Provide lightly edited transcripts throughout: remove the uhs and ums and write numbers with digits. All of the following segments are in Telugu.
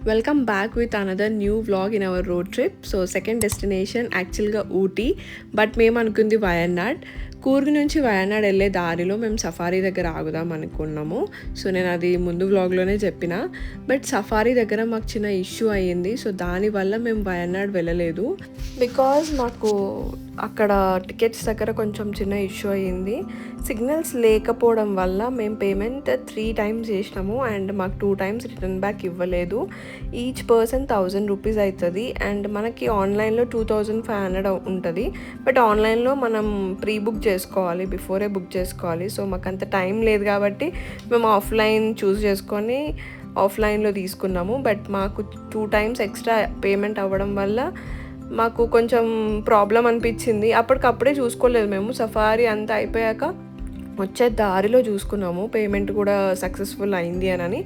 Welcome back with another new vlog in our road trip. So second destination actually Ooty, but మేము అనుకుంది వయనాడ్. కూర్గ్ నుంచి వయనాడ్ వెళ్ళే దారిలో మేము సఫారీ దగ్గర ఆగుదాం అనుకున్నాము. సో నేను అది ముందు వ్లాగ్లోనే చెప్పిన, బట్ సఫారీ దగ్గర మాకు చిన్న ఇష్యూ అయ్యింది. సో దానివల్ల మేము వయనాడ్ వెళ్ళలేదు. బికాజ్ మాకు అక్కడ టికెట్స్ దగ్గర కొంచెం చిన్న ఇష్యూ అయ్యింది. సిగ్నల్స్ లేకపోవడం వల్ల మేము పేమెంట్ 3 times చేసినాము అండ్ మాకు 2 times రిటర్న్ బ్యాక్ ఇవ్వలేదు. ఈచ్ పర్సన్ 1000 రూపీస్ అవుతుంది అండ్ మనకి ఆన్లైన్లో 2500 ఉంటుంది. బట్ ఆన్లైన్లో మనం ప్రీ బుక్ చేసుకోవాలి, బిఫోరే బుక్ చేసుకోవాలి. సో మాకు అంత టైం లేదు కాబట్టి మేము ఆఫ్లైన్ చూస్ చేసుకొని ఆఫ్లైన్లో తీసుకున్నాము. బట్ మాకు 2 times ఎక్స్ట్రా పేమెంట్ అవ్వడం వల్ల మాకు కొంచెం ప్రాబ్లం అనిపించింది. అప్పటికప్పుడే చూసుకోలేదు మేము, సఫారీ అంతా అయిపోయాక వచ్చే దారిలో చూసుకున్నాము పేమెంట్ కూడా సక్సెస్ఫుల్ అయింది అని.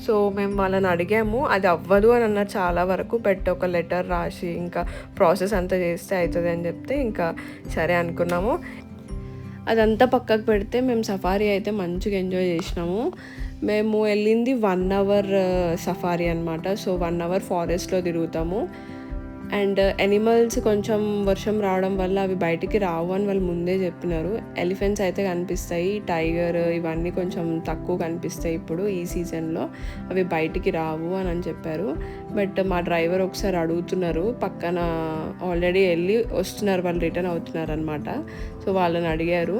సో మేము వాళ్ళని అడిగాము, అది అవ్వదు అని అన్నారు చాలా వరకు. బట్ ఒక లెటర్ రాసి ఇంకా ప్రాసెస్ అంతా చేస్తే అవుతుంది అని చెప్తే ఇంకా సరే అనుకున్నాము. అదంతా పక్కకు పెడితే మేము సఫారీ అయితే మంచిగా ఎంజాయ్ చేసినాము. మేము వెళ్ళింది 1 hour సఫారీ అనమాట. సో 1 hour ఫారెస్ట్లో తిరుగుతాము అండ్ ఎనిమల్స్ కొంచెం వర్షం రావడం వల్ల అవి బయటికి రావు అని వాళ్ళు ముందే చెప్పినారు. ఎలిఫెంట్స్ అయితే కనిపిస్తాయి, టైగర్ ఇవన్నీ కొంచెం తక్కువ కనిపిస్తాయి ఇప్పుడు ఈ సీజన్లో, అవి బయటికి రావు అని చెప్పారు. బట్ మా డ్రైవర్ ఒకసారి అడుగుతున్నారు, పక్కన ఆల్రెడీ వెళ్ళి వస్తున్నారు వాళ్ళు, రిటర్న్ అవుతున్నారు అనమాట. సో వాళ్ళని అడిగారు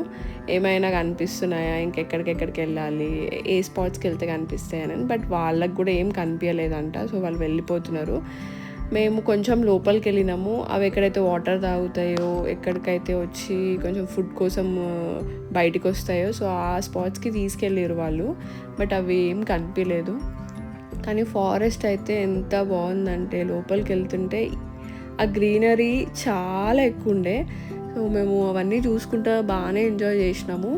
ఏమైనా కనిపిస్తున్నాయా, ఇంకెక్కడికెక్కడికి వెళ్ళాలి, ఏ స్పాట్స్కి వెళ్తే కనిపిస్తాయని. బట్ వాళ్ళకి కూడా ఏం కనిపించలేదంట. సో వాళ్ళు వెళ్ళిపోతున్నారు. మేము కొంచెం లోపలికి వెళ్ళినాము. అవి ఎక్కడైతే వాటర్ తాగుతాయో, ఎక్కడికైతే వచ్చి కొంచెం ఫుడ్ కోసం బయటికి వస్తాయో, సో ఆ స్పాట్స్కి తీసుకెళ్ళారు వాళ్ళు. బట్ అవి ఏం కనిపించలేదు. కానీ ఫారెస్ట్ అయితే ఎంత బాగుందంటే లోపలికి వెళ్తుంటే ఆ గ్రీనరీ చాలా ఎక్కువ ఉండే. సో మేము అవన్నీ చూసుకుంటూ బాగానే ఎంజాయ్ చేసినాము.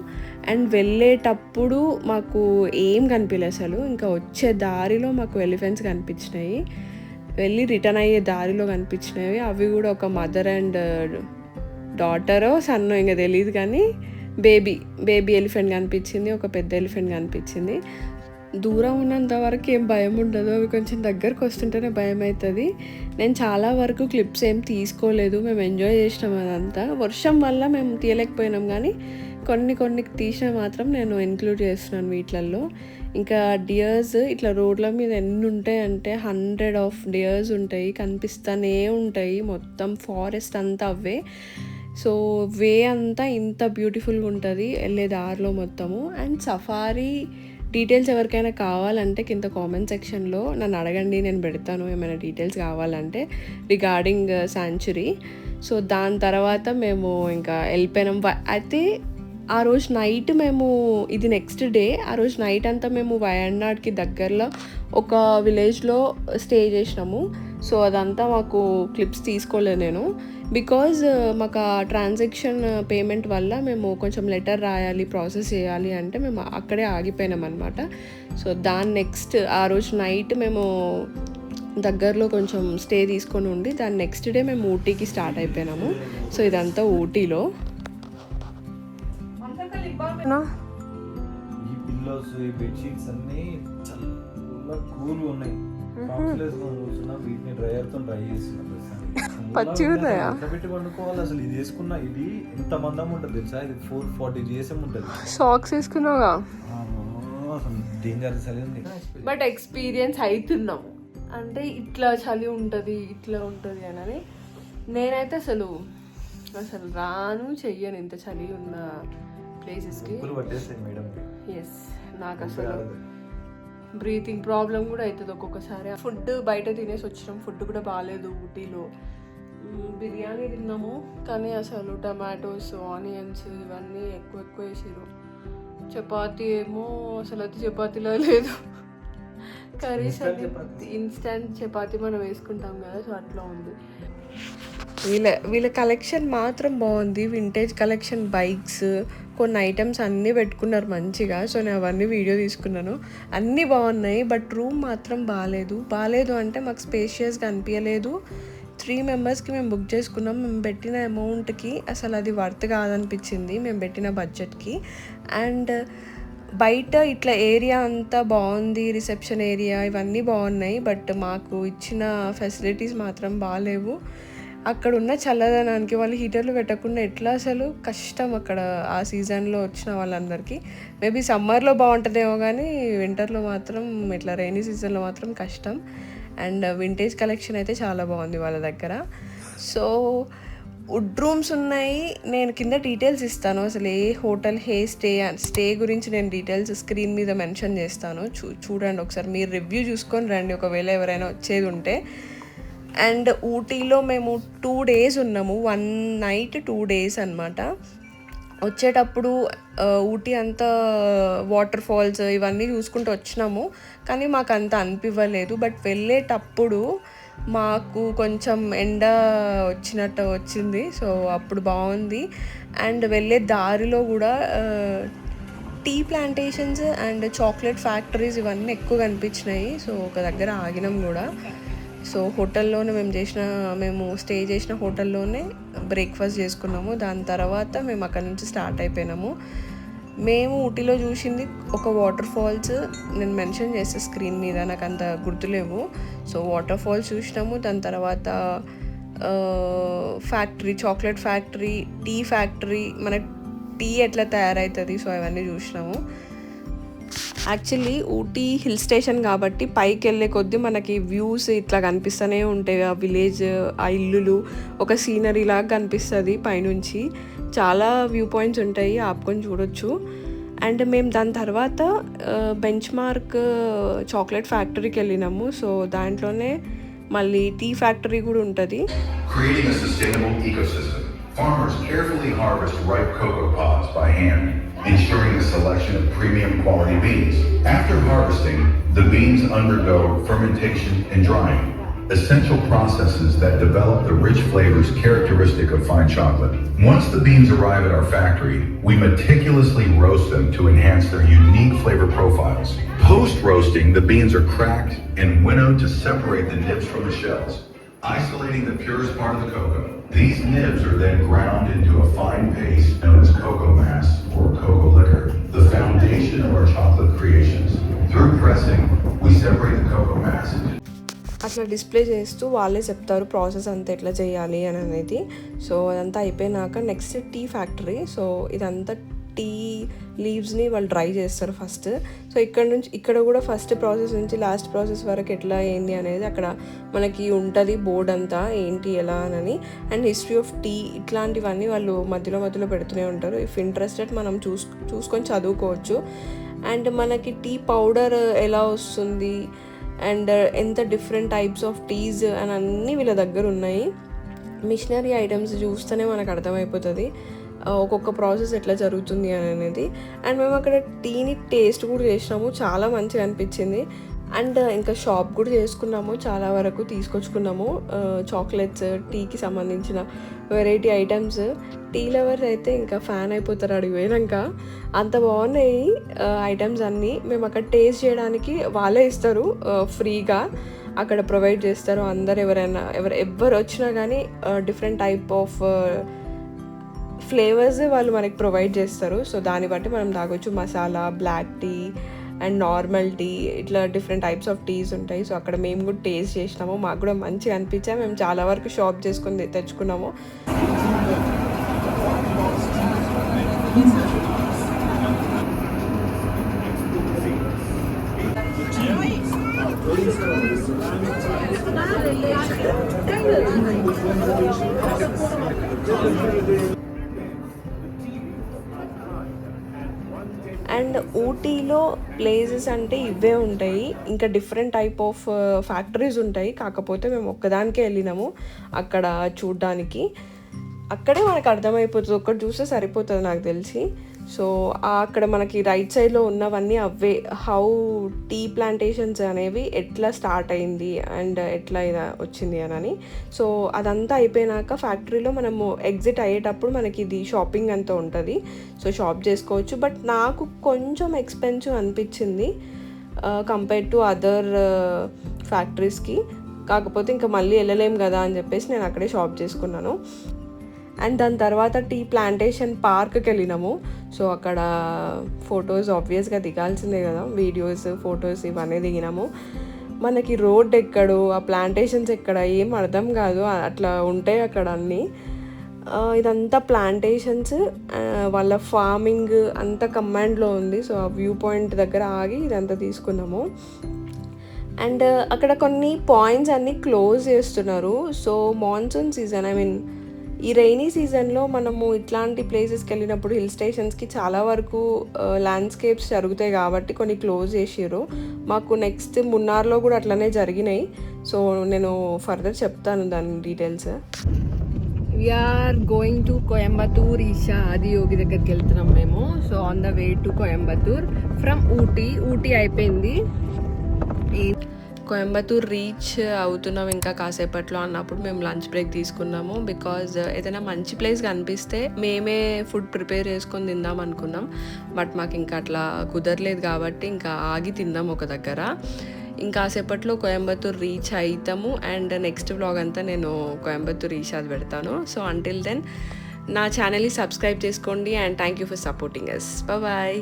అండ్ వెళ్ళేటప్పుడు మాకు ఏం కనిపించలేదు అసలు. ఇంకా వచ్చే దారిలో మాకు ఎలిఫెంట్స్ కనిపించినాయి, వెళ్ళి రిటర్న్ అయ్యే దారిలో కనిపించినవి. అవి కూడా ఒక మదర్ అండ్ డాటరో సన్నో ఇంకా తెలియదు, కానీ బేబీ ఎలిఫెంట్ కనిపించింది, ఒక పెద్ద ఎలిఫెంట్ కనిపించింది. దూరం ఉన్నంత వరకు ఏం భయం ఉండదు, అవి కొంచెం దగ్గరకు వస్తుంటేనే భయం అవుతుంది. నేను చాలా వరకు క్లిప్స్ ఏం తీసుకోలేదు, మేము ఎంజాయ్ చేసినాం అదంతా. వర్షం వల్ల మేము తీయలేకపోయినాం, కానీ కొన్ని తీసిన మాత్రం నేను ఇంక్లూడ్ చేస్తున్నాను వీటిలలో. ఇంకా డియర్స్ ఇట్లా రోడ్ల మీద ఎన్ని ఉంటాయి అంటే 100 డియర్స్ ఉంటాయి, కనిపిస్తూనే ఉంటాయి. మొత్తం ఫారెస్ట్ అంతా అవే. సో వే అంతా ఇంత బ్యూటిఫుల్గా ఉంటుంది వెళ్ళే దారిలో మొత్తము. అండ్ సఫారీ డీటెయిల్స్ ఎవరికైనా కావాలంటే కింద కామెంట్ సెక్షన్లో నన్ను అడగండి, నేను పెడతాను ఏమైనా డీటెయిల్స్ కావాలంటే రిగార్డింగ్ శాంచురీ. సో దాని తర్వాత మేము ఇంకా వెళ్ళిపోయినాం. అయితే ఆ రోజు నైట్ మేము, ఇది నెక్స్ట్ డే, ఆ రోజు నైట్ అంతా మేము వయనాడ్కి దగ్గరలో ఒక విలేజ్లో స్టే చేసినాము. సో అదంతా మాకు క్లిప్స్ తీసుకోలేదు నేను, బికాజ్ మాకు ఆ ట్రాన్సాక్షన్ పేమెంట్ వల్ల మేము కొంచెం లెటర్ రాయాలి, ప్రాసెస్ చేయాలి అంటే మేము అక్కడే ఆగిపోయినాం అనమాట. సో దాని నెక్స్ట్ ఆ రోజు నైట్ మేము దగ్గరలో కొంచెం స్టే తీసుకొని ఉండి దాని నెక్స్ట్ డే మేము ఊటీకి స్టార్ట్ అయిపోయినాము. సో ఇదంతా ఊటీలో. ఈ పిల్లోస్, ఈ బెడ్షీట్స్ అన్ని చాలా కూల్ ఉన్నాయి. వీటిని డ్రైయర్ తో డ్రై చేస్తున్నాం. పెట్టి పండుకోవాలి అసలు. ఇది వేసుకున్నా ఇది ఎంత మందం ఉంటుంది తెలుసా, ఇది 440 GSM ఉంటుంది. సాక్స్ వేసుకున్నావుగా, డేంజర్ చలి ఉంది. బట్ ఎక్స్పీరియన్స్ అవుతున్నాము అంటే ఇట్లా చలి ఉంటుంది, ఇట్లా ఉంటుంది అని. నేనైతే అసలు రాను, చెయ్యను ఇంత చలి ఉన్న ప్లేసెస్కి. ఎస్, నాకు అసలు బ్రీతింగ్ ప్రాబ్లం కూడా అవుతుంది ఒక్కొక్కసారి. ఫుడ్ బయట తినేసి వచ్చినాం, ఫుడ్ కూడా బాగాలేదు ఊటీలో. బిర్యానీ తిన్నాము, కానీ అసలు టమాటోస్, ఆనియన్స్ ఇవన్నీ ఎక్కువ వేసారు. చపాతీ ఏమో అసలు అది చపాతీలో లేదు, కర్రీస్ అది ఇన్స్టంట్ చపాతీ మనం వేసుకుంటాం కదా, సో అట్లా ఉంది. వీళ్ళ కలెక్షన్ మాత్రం బాగుంది, వింటేజ్ కలెక్షన్, బైక్స్, కొన్ని ఐటమ్స్ అన్నీ పెట్టుకున్నారు మంచిగా. సో నేను అవన్నీ వీడియో తీసుకున్నాను, అన్నీ బాగున్నాయి. బట్ రూమ్ మాత్రం బాగాలేదు అంటే మాకు స్పేషియస్గా అనిపించలేదు. 3 members మేము బుక్ చేసుకున్నాం. మేము పెట్టిన అమౌంట్కి అసలు అది వర్త్ కాదనిపించింది, మేము పెట్టిన బడ్జెట్కి. అండ్ బయట ఇట్లా ఏరియా అంతా బాగుంది, రిసెప్షన్ ఏరియా ఇవన్నీ బాగున్నాయి, బట్ మాకు ఇచ్చిన ఫెసిలిటీస్ మాత్రం బాగాలేవు. అక్కడ ఉన్న చల్లదనానికి వాళ్ళు హీటర్లు పెట్టకుండా ఎట్లా, అసలు కష్టం అక్కడ ఆ సీజన్లో వచ్చిన వాళ్ళందరికీ. మేబీ సమ్మర్లో బాగుంటుందేమో కానీ వింటర్లో మాత్రం ఇట్లా రైనీ సీజన్లో మాత్రం కష్టం. అండ్ వింటేజ్ కలెక్షన్ అయితే చాలా బాగుంది వాళ్ళ దగ్గర. సో వుడ్ రూమ్స్ ఉన్నాయి. నేను కింద డీటెయిల్స్ ఇస్తాను, అసలు ఏ హోటల్ స్టే గురించి నేను డీటెయిల్స్ స్క్రీన్ మీద మెన్షన్ చేస్తాను. చూడండి ఒకసారి, మీరు రివ్యూ చూసుకొని రండి ఒకవేళ ఎవరైనా వచ్చేది ఉంటే. అండ్ ఊటీలో మేము 2 days ఉన్నాము, 1 night 2 days అనమాట. వచ్చేటప్పుడు ఊటీ అంతా వాటర్ ఫాల్స్ ఇవన్నీ చూసుకుంటూ వచ్చినాము, కానీ మాకు అంత అనిపించలేదు. బట్ వెళ్ళేటప్పుడు మాకు కొంచెం ఎండ వచ్చినట్టు వచ్చింది, సో అప్పుడు బాగుంది. అండ్ వెళ్ళే దారిలో కూడా tea plantations and chocolate factories ఇవన్నీ ఎక్కువ కనిపించినాయి. సో ఒక దగ్గర ఆగినాం కూడా. సో హోటల్లోనే మేము స్టే చేసిన హోటల్లోనే బ్రేక్ఫాస్ట్ చేసుకున్నాము. దాని తర్వాత మేము అక్కడ నుంచి స్టార్ట్ అయిపోయినాము. మేము ఊటీలో చూసింది ఒక వాటర్ ఫాల్స్, నేను మెన్షన్ చేస్తే స్క్రీన్ మీద, నాకు అంత గుర్తులేవు. సో వాటర్ ఫాల్స్ చూసినాము. దాని తర్వాత factory, chocolate factory, tea factory, మన టీ ఎట్లా తయారవుతుంది, సో అవన్నీ చూసినాము. యాక్చువల్లీ ఊటీ హిల్ స్టేషన్ కాబట్టి పైకి వెళ్ళే కొద్దీ మనకి వ్యూస్ ఇట్లా కనిపిస్తూనే ఉంటాయి. ఆ విలేజ్, ఆ ఇల్లులు ఒక సీనరీ లాగా కనిపిస్తుంది పైనుంచి. చాలా వ్యూ పాయింట్స్ ఉంటాయి, ఆపుకొని చూడొచ్చు. అండ్ మేము దాని తర్వాత బెంచ్ మార్క్ చాక్లెట్ ఫ్యాక్టరీకి వెళ్ళినాము. సో దాంట్లోనే మళ్ళీ టీ ఫ్యాక్టరీ కూడా ఉంటుంది. Farmers carefully harvest ripe cocoa pods by hand, ensuring the selection of premium quality beans. After harvesting, the beans undergo fermentation and drying, essential processes that develop the rich flavors characteristic of fine chocolate. Once the beans arrive at our factory, we meticulously roast them to enhance their unique flavor profiles. Post-roasting, the beans are cracked and winnowed to separate the nibs from the shells, isolating the purest part of the cocoa. These nibs are then ground into a fine paste known as cocoa mass or cocoa liquor, the foundation of our chocolate creations. Through pressing, we separate the cocoa mass. అట్లా డిస్ప్లే చేస్తూ వాళ్ళే చెప్తారు ప్రాసెస్ అంతా ఎట్లా చేయాలి అని అనేది. సో అదంతా అయిపోయినాక నెక్స్ట్ టీ ఫ్యాక్టరీ. సో ఇదంతా టీ లీవ్స్ని వాళ్ళు డ్రై చేస్తారు ఫస్ట్. సో ఇక్కడ కూడా ఫస్ట్ ప్రాసెస్ నుంచి లాస్ట్ ప్రాసెస్ వరకు ఎట్లా ఏంది అనేది అక్కడ మనకి ఉంటుంది బోర్డ్ అంతా, ఏంటి ఎలా అని. అండ్ హిస్టరీ ఆఫ్ టీ ఇట్లాంటివన్నీ వాళ్ళు మధ్యలో పెడుతూనే ఉంటారు. ఇఫ్ ఇంట్రెస్టెడ్ మనం చూసుకొని చదువుకోవచ్చు. అండ్ మనకి టీ పౌడర్ ఎలా వస్తుంది అండ్ ఎంత డిఫరెంట్ టైప్స్ ఆఫ్ టీస్ అని అన్నీ వీళ్ళ దగ్గర ఉన్నాయి. మిషనరీ ఐటమ్స్ చూస్తేనే మనకు అర్థమైపోతుంది ఒక్కొక్క ప్రాసెస్ ఎట్లా జరుగుతుంది అనేది. అండ్ మేము అక్కడ టీని టేస్ట్ కూడా చేసినాము, చాలా మంచిగా అనిపించింది. అండ్ ఇంకా షాప్ కూడా చేసుకున్నాము, చాలా వరకు తీసుకొచ్చుకున్నాము చాక్లెట్స్, టీకి సంబంధించిన వెరైటీ ఐటమ్స్. టీ లవర్స్ అయితే ఇంకా ఫ్యాన్ అయిపోతారు అడిగి పోయినాక, అంత బాగున్నాయి ఐటమ్స్ అన్నీ. మేము అక్కడ టేస్ట్ చేయడానికి వాళ్ళే ఇస్తారు ఫ్రీగా, అక్కడ ప్రొవైడ్ చేస్తారు. అందరు ఎవరు వచ్చినా కానీ డిఫరెంట్ టైప్ ఆఫ్ ఫ్లేవర్స్ వాళ్ళు మనకి ప్రొవైడ్ చేస్తారు. సో దాన్ని బట్టి మనం తాగొచ్చు. Masala, black tea and normal tea, ఇట్లా డిఫరెంట్ టైప్స్ ఆఫ్ టీస్ ఉంటాయి. సో అక్కడ మేము కూడా టేస్ట్ చేసినాము, మాకు కూడా మంచిగా అనిపించాయి. మేము చాలా వరకు షాప్ చేసుకొని తెచ్చుకున్నాము. అండ్ ఊటీలో ప్లేసెస్ అంటే ఇవే ఉంటాయి, ఇంకా డిఫరెంట్ టైప్ ఆఫ్ ఫ్యాక్టరీస్ ఉంటాయి. కాకపోతే మేము ఒక్కదానికే వెళ్ళినాము అక్కడ చూడ్డానికి. అక్కడే మనకు అర్థమైపోతుంది, ఒక్కటి చూస్తే సరిపోతుంది నాకు తెలిసి. సో అక్కడ మనకి రైట్ సైడ్లో ఉన్నవన్నీ అవే, హౌ టీ ప్లాంటేషన్స్ అనేవి ఎట్లా స్టార్ట్ అయింది అండ్ ఎట్లా ఇలా వచ్చింది అని. సో అదంతా అయిపోయినాక ఫ్యాక్టరీలో మనము ఎగ్జిట్ అయ్యేటప్పుడు మనకి ఇది షాపింగ్ అంతా ఉంటుంది. సో షాప్ చేసుకోవచ్చు. బట్ నాకు కొంచెం ఎక్స్పెన్సివ్ అనిపించింది కంపేర్ టు అదర్ ఫ్యాక్టరీస్కి. కాకపోతే ఇంకా మళ్ళీ వెళ్ళలేం కదా అని చెప్పేసి నేను అక్కడే షాప్ చేసుకున్నాను. అండ్ దాని తర్వాత టీ ప్లాంటేషన్ పార్క్కి వెళ్ళినాము. సో అక్కడ ఫొటోస్ ఆబ్వియస్గా దిగాల్సిందే కదా, వీడియోస్ ఫొటోస్ ఇవన్నీ దిగినాము. మనకి రోడ్ ఎక్కడో ఆ ప్లాంటేషన్స్ ఎక్కడ ఏం అర్థం కాదు, అట్లా ఉంటాయి అక్కడ అన్నీ. ఇదంతా ప్లాంటేషన్స్, వాళ్ళ ఫార్మింగ్ అంతా కమాండ్లో ఉంది. సో ఆ వ్యూ పాయింట్ దగ్గర ఆగి ఇదంతా తీసుకున్నాము. అండ్ అక్కడ కొన్ని పాయింట్స్ అన్నీ క్లోజ్ చేస్తున్నారు. So monsoon season, I mean ఈ రైనీ సీజన్లో మనము ఇట్లాంటి ప్లేసెస్కి వెళ్ళినప్పుడు హిల్ స్టేషన్స్కి చాలా వరకు ల్యాండ్స్కేప్స్ జరుగుతాయి కాబట్టి కొన్ని క్లోజ్ చేసారు. మాకు నెక్స్ట్ మున్నార్లో కూడా అట్లనే జరిగినాయి. సో నేను ఫర్దర్ చెప్తాను దాని details. We're going to Coimbatore. Isha Adiyogi దగ్గరికి వెళ్తున్నాం మేము. So on the way to Coimbatore from Ooty అయిపోయింది. ఈ కోయంబత్తూర్ రీచ్ అవుతున్నాం ఇంకా కాసేపట్లో అన్నప్పుడు మేము లంచ్ బ్రేక్ తీసుకున్నాము. బికాజ్ ఏదైనా మంచి ప్లేస్ కనిపిస్తే మేమే ఫుడ్ ప్రిపేర్ చేసుకొని తిందాం అనుకున్నాం. బట్ మాకు ఇంకా అట్లా కుదరలేదు కాబట్టి ఇంకా ఆగి తిందాం ఒక దగ్గర. ఇంకాసేపట్లో కోయంబత్తూర్ రీచ్ అవుతాము. అండ్ నెక్స్ట్ వ్లాగ్ అంతా నేను కోయంబత్తూర్ రీచ్ అది పెడతాను. సో అంటిల్ దెన్ నా ఛానల్ని సబ్స్క్రైబ్ చేసుకోండి. And thank you for supporting us. Bye.